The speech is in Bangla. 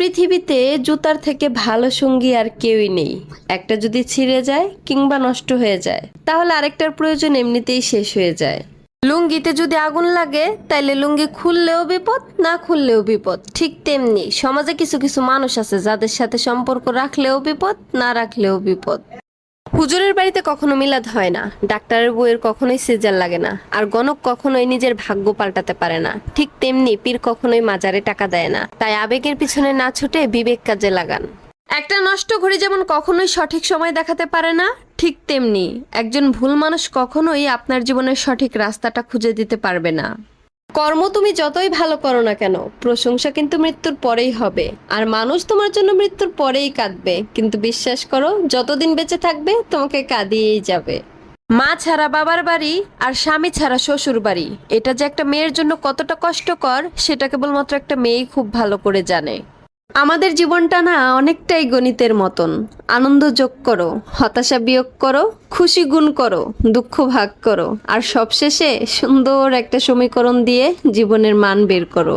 পৃথিবীতে জুতার থেকে ভালো সঙ্গী আর কেউই নেই। একটা যদি ছিঁড়ে যায় কিংবা নষ্ট হয়ে যায় তাহলে আরেকটার প্রয়োজন এমনিতেই শেষ হয়ে যায়। লুঙ্গিতে যদি আগুন লাগে তাইলে লুঙ্গি খুললেও বিপদ, না খুললেও বিপদ। ঠিক তেমনি সমাজে কিছু কিছু মানুষ আছে যাদের সাথে সম্পর্ক রাখলেও বিপদ, না রাখলেও বিপদ। হুজুরের বাড়িতে কখনো মিলাদ হয় না, ডাক্তারের বউয়ের কখনোই সিজার লাগে না, আর গণক কখনোই নিজের ভাগ্য পাল্টাতে পারে না। ঠিক তেমনি পীর কখনোই মাজারে টাকা দেয় না। তাই আবেগের পিছনে না ছুটে বিবেক কাজে লাগান। একটা নষ্ট ঘড়ি যেমন কখনোই সঠিক সময় দেখাতে পারে না, ঠিক তেমনি একজন ভুল মানুষ কখনোই আপনার জীবনের সঠিক রাস্তাটা খুঁজে দিতে পারবে না। কর্ম তুমি যতই ভালো করো না কেন, প্রশংসা কিন্তু মৃত্যুর পরেই হবে। আর মানুষ তোমার জন্য মৃত্যুর পরেই কাঁদবে, কিন্তু বিশ্বাস করো যতদিন বেঁচে থাকবে তোমাকে কাঁদিয়েই যাবে। মা ছাড়া বাবার বাড়ি আর স্বামী ছাড়া শ্বশুর বাড়ি, এটা যে একটা মেয়ের জন্য কতটা কষ্টকর সেটা কেবলমাত্র একটা মেয়েই খুব ভালো করে জানে। আমাদের জীবনটা না অনেকটাই গণিতের মতন। আনন্দ যোগ করো, হতাশা বিয়োগ করো, খুশি গুণ করো, দুঃখ ভাগ করো, আর সবশেষে সুন্দর একটা সমীকরণ দিয়ে জীবনের মান বের করো।